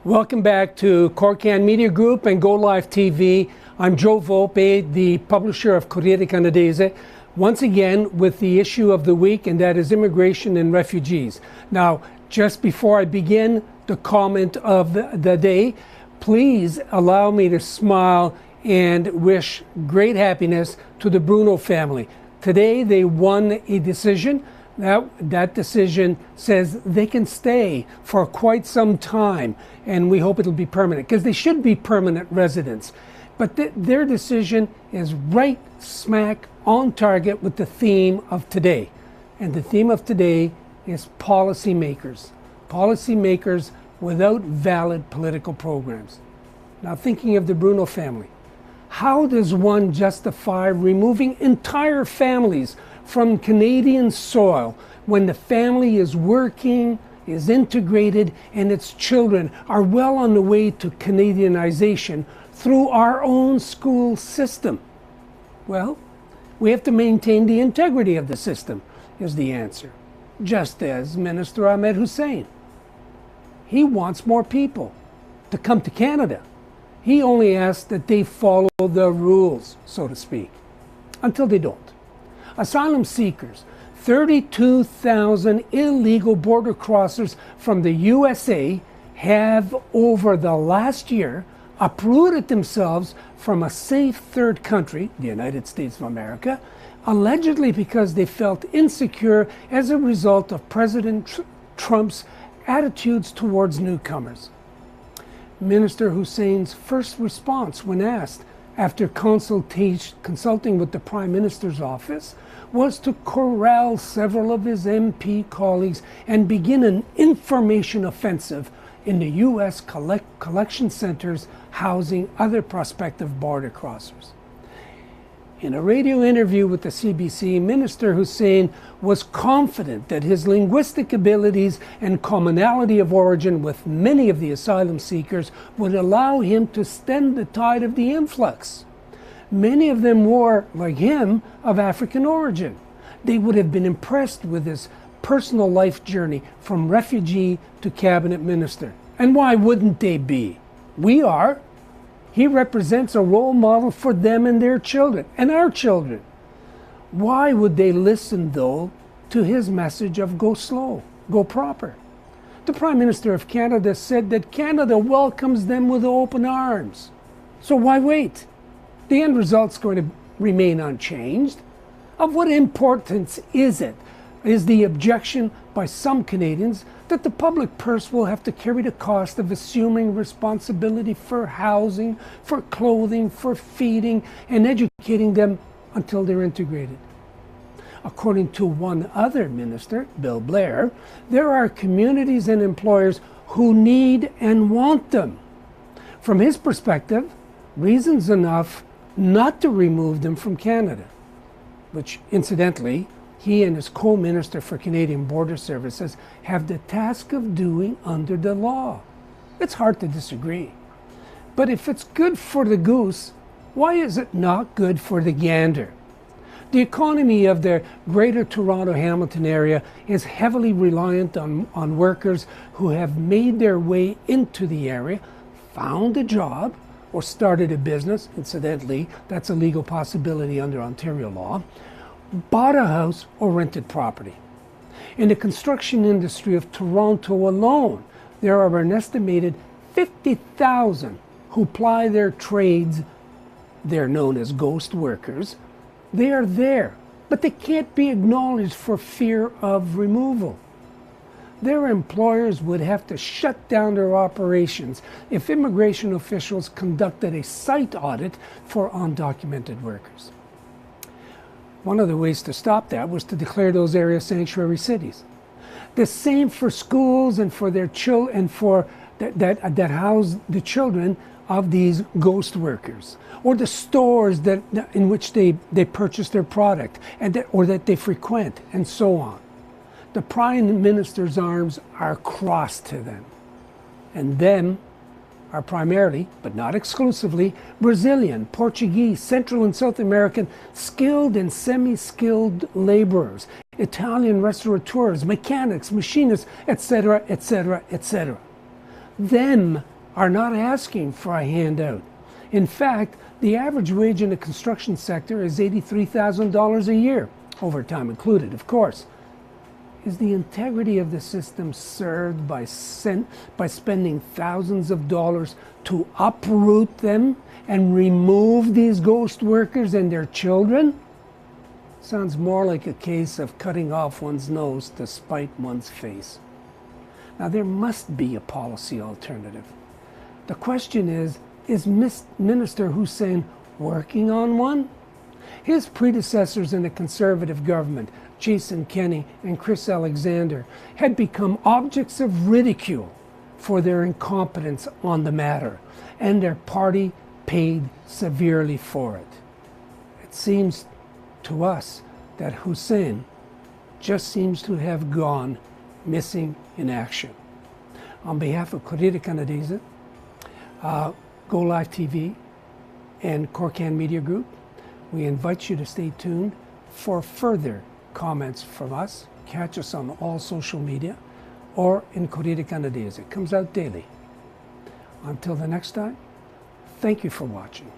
Welcome back to Corcan Media Group and Go Live TV. I'm Joe Volpe, the publisher of Corriere Canadese, once again with the issue of the week, and that is immigration and refugees. Now, just before I begin the comment of the day, please allow me to smile and wish great happiness to the Bruno family. Today they won a decision. That decision says they can stay for quite some time, and we hope it'll be permanent, because they should be permanent residents. But their decision is right smack on target with the theme of today. And the theme of today is policymakers. Policymakers without valid political programs. Now, thinking of the Bruno family, how does one justify removing entire families from Canadian soil when the family is working, is integrated, and its children are well on the way to Canadianization through our own school system? Well, we have to maintain the integrity of the system, is the answer. Just as Minister Ahmed Hussein. He wants more people to come to Canada. He only asks that they follow the rules, so to speak, until they don't. Asylum seekers, 32,000 illegal border crossers from the USA have, over the last year, uprooted themselves from a safe third country, the United States of America, allegedly because they felt insecure as a result of President Trump's attitudes towards newcomers. Minister Hussein's first response when asked after consulting with the Prime Minister's office was to corral several of his MP colleagues and begin an information offensive in the U.S. collection centers housing other prospective border crossers. In a radio interview with the CBC, Minister Hussein was confident that his linguistic abilities and commonality of origin with many of the asylum seekers would allow him to stem the tide of the influx. Many of them were, like him, of African origin. They would have been impressed with his personal life journey from refugee to cabinet minister. And why wouldn't they be? We are. He represents a role model for them and their children, and our children. Why would they listen, though, to his message of go slow, go proper? The Prime Minister of Canada said that Canada welcomes them with open arms. So why wait? The end result's going to remain unchanged. Of what importance is it? Is the objection by some Canadians that the public purse will have to carry the cost of assuming responsibility for housing, for clothing, for feeding, and educating them until they're integrated? According to one other minister, Bill Blair, there are communities and employers who need and want them. From his perspective, reasons enough not to remove them from Canada, which incidentally, he and his co-minister for Canadian Border Services have the task of doing under the law. It's hard to disagree. But if it's good for the goose, why is it not good for the gander? The economy of the Greater Toronto-Hamilton area is heavily reliant on workers who have made their way into the area, found a job, or started a business. Incidentally, that's a legal possibility under Ontario law. Bought a house or rented property. In the construction industry of Toronto alone, there are an estimated 50,000 who ply their trades. They're known as ghost workers. They are there, but they can't be acknowledged for fear of removal. Their employers would have to shut down their operations if immigration officials conducted a site audit for undocumented workers. One of the ways to stop that was to declare those areas sanctuary cities. The same for schools and for their children, for that house the children of these ghost workers, or the stores in which they purchase their product or that they frequent, and so on. The Prime Minister's arms are crossed to them, and them are primarily, but not exclusively, Brazilian, Portuguese, Central and South American skilled and semi-skilled laborers, Italian restaurateurs, mechanics, machinists, etc., etc., etc. Them are not asking for a handout. In fact, the average wage in the construction sector is $83,000 a year, overtime included, of course. Is the integrity of the system served by spending thousands of dollars to uproot them and remove these ghost workers and their children? Sounds more like a case of cutting off one's nose to spite one's face. Now, there must be a policy alternative. The question is Minister Hussein working on one? His predecessors in the Conservative government, Jason Kenney and Chris Alexander, had become objects of ridicule for their incompetence on the matter, and their party paid severely for it. It seems to us that Hussein just seems to have gone missing in action. On behalf of Corriere Canadese, Go Live TV, and Corcan Media Group, we invite you to stay tuned for further comments from us. Catch us on all social media or in Corriere Canadese. It comes out daily. Until the next time, thank you for watching.